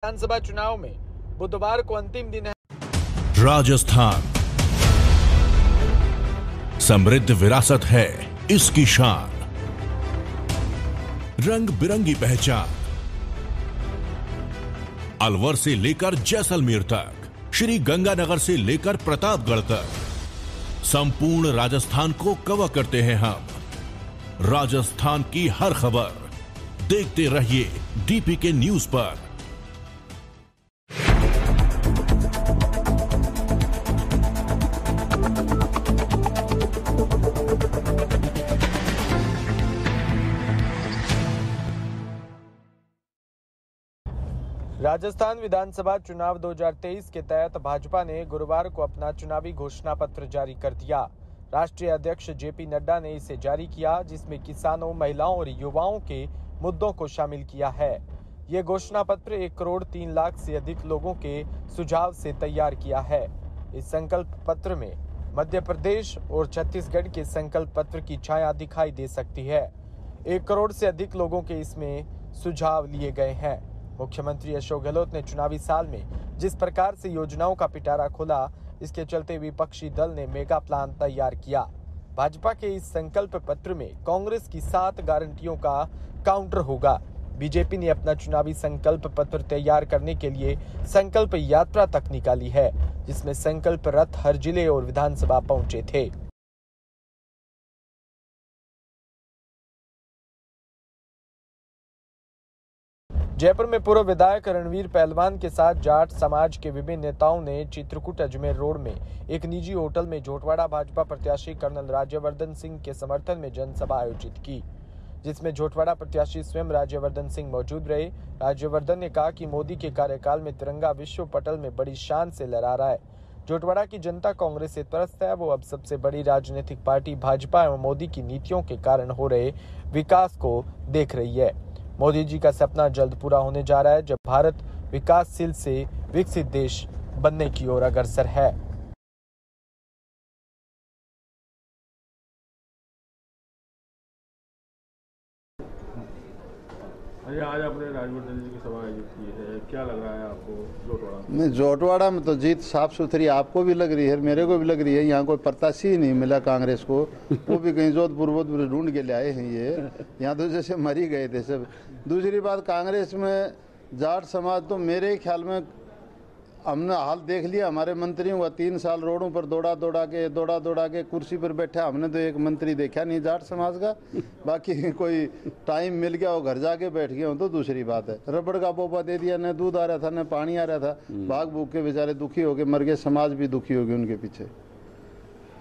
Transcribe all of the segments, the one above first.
विधानसभा चुनाव में बुधवार को अंतिम दिन है। राजस्थान समृद्ध विरासत है इसकी शान, रंग बिरंगी पहचान। अलवर से लेकर जैसलमेर तक, श्री गंगानगर से लेकर प्रतापगढ़ तक, संपूर्ण राजस्थान को कवर करते हैं हम। राजस्थान की हर खबर देखते रहिए डीपीके न्यूज पर। राजस्थान विधानसभा चुनाव 2023 के तहत भाजपा ने गुरुवार को अपना चुनावी घोषणा पत्र जारी कर दिया। राष्ट्रीय अध्यक्ष जेपी नड्डा ने इसे जारी किया, जिसमें किसानों, महिलाओं और युवाओं के मुद्दों को शामिल किया है। ये घोषणा पत्र 1 करोड़ 3 लाख से अधिक लोगों के सुझाव से तैयार किया है। इस संकल्प पत्र में मध्य प्रदेश और छत्तीसगढ़ के संकल्प पत्र की छाया दिखाई दे सकती है। 1 करोड़ से अधिक लोगों के इसमें सुझाव लिए गए हैं। मुख्यमंत्री अशोक गहलोत ने चुनावी साल में जिस प्रकार से योजनाओं का पिटारा खोला, इसके चलते विपक्षी दल ने मेगा प्लान तैयार किया। भाजपा के इस संकल्प पत्र में कांग्रेस की 7 गारंटियों का काउंटर होगा। बीजेपी ने अपना चुनावी संकल्प पत्र तैयार करने के लिए संकल्प यात्रा तक निकाली है, जिसमें संकल्प रथ हर जिले और विधानसभा पहुंचे थे। जयपुर में पूर्व विधायक रणवीर पहलवान के साथ जाट समाज के विभिन्न नेताओं ने चित्रकूट अजमेर रोड में एक निजी होटल में झोटवाड़ा भाजपा प्रत्याशी कर्नल राज्यवर्धन सिंह के समर्थन में जनसभा आयोजित की, जिसमें झोटवाड़ा प्रत्याशी स्वयं राज्यवर्धन सिंह मौजूद रहे। राज्यवर्धन ने कहा कि मोदी के कार्यकाल में तिरंगा विश्व पटल में बड़ी शान से लहरा रहा है। झोटवाड़ा की जनता कांग्रेस से त्रस्त है। वो अब सबसे बड़ी राजनीतिक पार्टी भाजपा एवं मोदी की नीतियों के कारण हो रहे विकास को देख रही है। मोदी जी का सपना जल्द पूरा होने जा रहा है, जब भारत विकासशील से विकसित देश बनने की ओर अग्रसर है। आज आपने राज्यवर्धन जी की सभा आयोजित की है, क्या लग रहा है आपको जोटवाड़ा में? नहीं, जोटवाड़ा में तो जीत साफ सुथरी आपको भी लग रही है, मेरे को भी लग रही है। यहाँ कोई प्रत्याशी ही नहीं मिला कांग्रेस को, वो भी कहीं जोधपुर ढूंढ के ले आए हैं। ये यहाँ तो जैसे मर ही गए थे सब। दूसरी बात, कांग्रेस में जाट समाज तो मेरे ख्याल में हमने हाल देख लिया। हमारे मंत्रियों का 3 साल रोडों पर दौड़ा के कुर्सी पर बैठा। हमने तो एक मंत्री देखा नहीं जाट समाज का। बाकी कोई टाइम मिल गया वो घर जाके बैठ गए हो तो दूसरी बात है। रबड़ का पोपा दे दिया, न दूध आ रहा था न पानी आ रहा था। भाग भूख के बेचारे दुखी हो गए, मर गए। समाज भी दुखी हो गए उनके पीछे।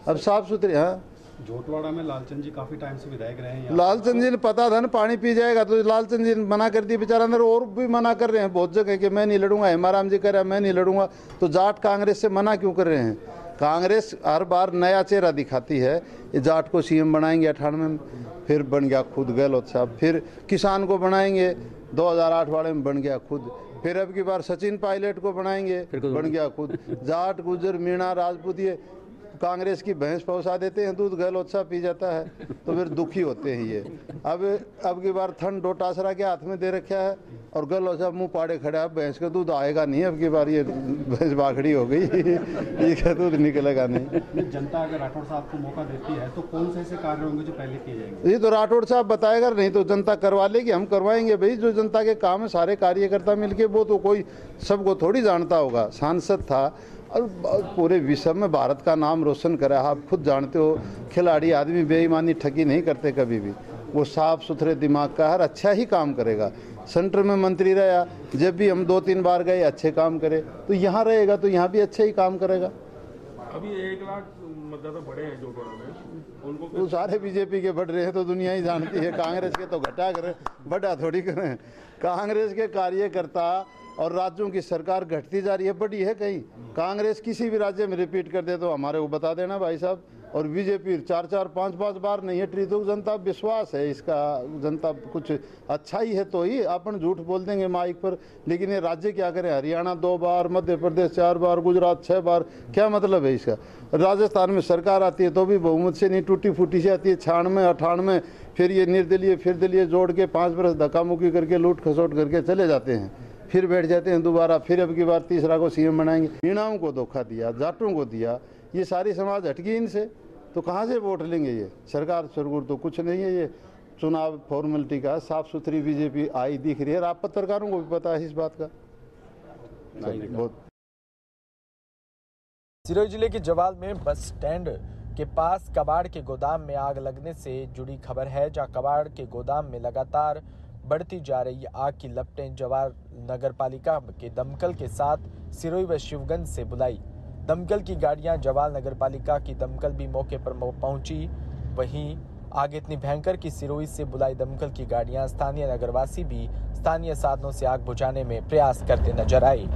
अब साफ सुथरे। हाँ, जोटवाड़ा में लालचंद जी काफी टाइम से विधायक रहे हैं। लालचंद जी ने पता था ना पानी पी जाएगा, तो लालचंद जी ने मना कर दिया बेचारा। अंदर और भी मना कर रहे हैं बहुत जगह कि मैं नहीं लड़ूंगा। हेमाराम जी कह रहे हैं मैं नहीं लड़ूंगा। तो जाट कांग्रेस से मना क्यों कर रहे हैं? कांग्रेस हर बार नया चेहरा दिखाती है। ये जाट को सीएम बनाएंगे 98 में, फिर बन गया खुद गहलोत साहब। फिर किसान को बनाएंगे, 2008 वाले में बन गया खुद। फिर अब की बार सचिन पायलट को बनाएंगे, बन गया खुद। जाट, गुजर, मीणा, राजपूत ये कांग्रेस की भैंस पहुंचा देते हैं, दूध गहलोत साहब पी जाता है, तो फिर दुखी होते हैं ये। अब की बार थन डोटासरा के हाथ में दे रखा है और गहलोत साहब मुंह पाड़े खड़ा है। भैंस का दूध आएगा नहीं अब की बार, ये भैंस बाखड़ी हो गई। इसका दूध निकलेगा नहीं। जनता अगर राठौड़ साहब को मौका देती है तो कौन से ऐसे कार्य होंगे जो पहले किए जाएंगे? ये तो राठौड़ साहब बताएगा, नहीं तो जनता करवा लेगी। हम करवाएंगे भाई, जो जनता के काम है सारे कार्यकर्ता मिलके। वो तो कोई सबको थोड़ी जानता होगा। सांसद था और पूरे विश्व में भारत का नाम रोशन करा। आप खुद जानते हो, खिलाड़ी आदमी बेईमानी ठगी नहीं करते कभी भी। वो साफ सुथरे दिमाग का हर अच्छा ही काम करेगा। सेंटर में मंत्री रहा, जब भी हम 2-3 बार गए अच्छे काम करे, तो यहाँ रहेगा तो यहाँ भी अच्छे ही काम करेगा। अभी 1 लाख मतदाता बढ़े हैं जोटवाड़ा में, उनको वो सारे बीजेपी के बढ़ रहे हैं तो दुनिया ही जानती है। कांग्रेस के तो घटा करें, बढ़ा थोड़ी करें। कांग्रेस के कार्यकर्ता और राज्यों की सरकार घटती जा रही है, बड़ी है कहीं। कांग्रेस किसी भी राज्य में रिपीट कर दे तो हमारे को बता देना भाई साहब। और बीजेपी 4-4, 5-5 बार नहीं हटी तो जनता विश्वास है इसका। जनता कुछ अच्छा ही है तो ही अपन झूठ बोल देंगे माइक पर। लेकिन ये राज्य क्या करें? हरियाणा 2 बार, मध्य प्रदेश 4 बार, गुजरात 6 बार, क्या मतलब है इसका? राजस्थान में सरकार आती है तो भी बहुमत से नहीं, टूटी फूटी से आती है। 96, 98, फिर ये निर्दलीय फिर दलीय जोड़ के 5 बरस धक्का मुक्की करके लूट खसोट करके चले जाते हैं। फिर बैठ जाते हैं दोबारा, फिर अब की बार तीसरा को सीएम बनाएंगे। मीणाओं को धोखा दिया, जाटों को दिया, ये सारी समाज हटगी इनसे, तो कहाँ से वोट लेंगे? ये सरकार सरगुर तो कुछ नहीं है, ये चुनाव फॉर्मेलिटी का साफ सुथरी बीजेपी आई दिख रही है। आप पत्रकारों को भी पता है इस बात का। बहुत सिरोही जिले के जवाल में बस स्टैंड के पास कबाड़ के गोदाम में आग लगने से जुड़ी खबर है, जहां कबाड़ के गोदाम में लगातार बढ़ती जा रही आग की लपटें जवाल नगर पालिका के दमकल के साथ सिरोही व शिवगंज से बुलाई। दमकल की गाड़ियां जवाल नगर पालिका की दमकल भी मौके पर पहुंची। वहीं आग इतनी भयंकर कि सिरोही से बुलाई दमकल की गाड़ियां, स्थानीय नगरवासी भी स्थानीय साधनों से आग बुझाने में प्रयास करते नजर आए।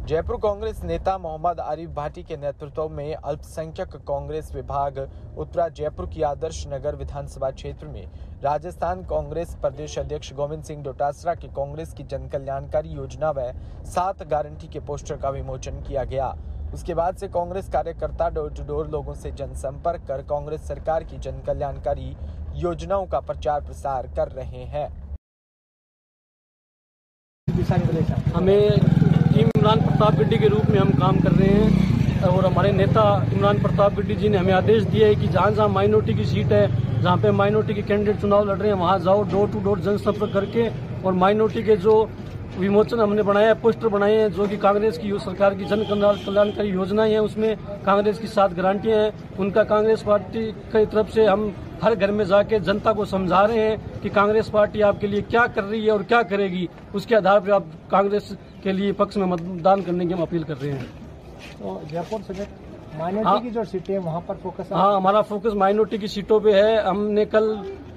जयपुर कांग्रेस नेता मोहम्मद आरिफ भाटी के नेतृत्व में अल्पसंख्यक कांग्रेस विभाग उत्तरा जयपुर की आदर्श नगर विधानसभा क्षेत्र में राजस्थान कांग्रेस प्रदेश अध्यक्ष गोविंद सिंह डोटासरा की कांग्रेस की जन कल्याणकारी योजना व 7 गारंटी के पोस्टर का विमोचन किया गया। उसके बाद से कांग्रेस कार्यकर्ता डोर टू डोर लोगों से जनसंपर्क कर कांग्रेस सरकार की जन कल्याणकारी योजनाओं का प्रचार प्रसार कर रहे हैं। हमें इमरान प्रताप गड्डी के रूप में हम काम कर रहे हैं और हमारे नेता इमरान प्रताप गड्डी जी ने हमें आदेश दिया है कि जहाँ जहाँ माइनॉरिटी की सीट है, जहाँ पे माइनॉरिटी के कैंडिडेट चुनाव लड़ रहे हैं, वहाँ जाओ, डोर टू डोर जनसंपर्क करके और माइनॉरिटी के जो विमोचन हमने बनाया है, पोस्टर बनाए हैं जो कि कांग्रेस की सरकार की जन कल्याणकारी योजनाएं हैं, उसमें कांग्रेस की 7 गारंटियां हैं, उनका कांग्रेस पार्टी की तरफ से हम हर घर में जाके जनता को समझा रहे हैं कि कांग्रेस पार्टी आपके लिए क्या कर रही है और क्या करेगी। उसके आधार पर आप कांग्रेस के लिए पक्ष में मतदान करने की हम अपील कर रहे हैं। तो जयपुर से माइनॉरिटी की जो सीटें हैं वहाँ पर फोकस? हाँ, हमारा फोकस माइनॉरिटी की सीटों पे है। हमने कल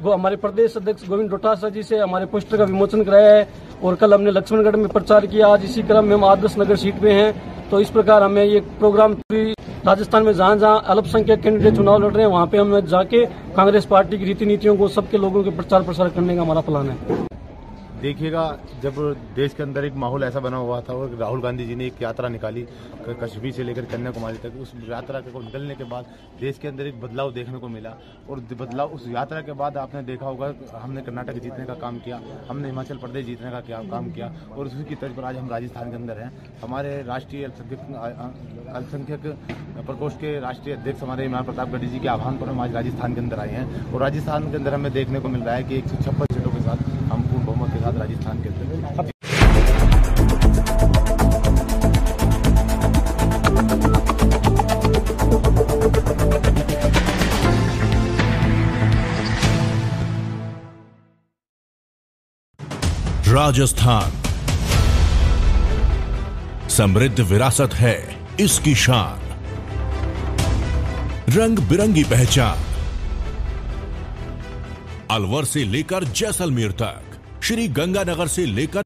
हमारे प्रदेश अध्यक्ष गोविंद डोटासरा जी से हमारे पोस्टर का विमोचन कराया है और कल हमने लक्ष्मणगढ़ में प्रचार किया। आज इसी क्रम में हम आदर्श नगर सीट पे हैं। तो इस प्रकार हमें ये प्रोग्राम पूरी राजस्थान में जहाँ जहाँ अल्पसंख्यक कैंडिडेट चुनाव लड़ रहे हैं वहाँ पे हम जाके कांग्रेस पार्टी की रीति नीतियों को सबके लोगों के प्रचार प्रसार करने का हमारा प्लान है। देखिएगा, जब देश के अंदर एक माहौल ऐसा बना हुआ था और राहुल गांधी जी ने एक यात्रा निकाली कश्मीर से लेकर कन्याकुमारी तक, उस यात्रा को निकलने के बाद देश के अंदर एक बदलाव देखने को मिला और बदलाव उस यात्रा के बाद आपने देखा होगा हमने कर्नाटक जीतने का काम किया, हमने हिमाचल प्रदेश जीतने का काम किया और उसी की तर्ज पर आज हम राजस्थान के अंदर हैं। हमारे राष्ट्रीय अल्पसंख्यक प्रकोष्ठ के राष्ट्रीय अध्यक्ष हमारे इमरान प्रताप गड्डी जी के आह्वान पर हम आज राजस्थान के अंदर आए हैं और राजस्थान के अंदर हमें देखने को मिल रहा है कि 156 सीटों के साथ हम पूर्ण बहुमत के साथ राजस्थान के अंदर। राजस्थान समृद्ध विरासत है इसकी शान, रंग बिरंगी पहचान। अलवर से लेकर जैसलमेर तक, श्री गंगानगर से लेकर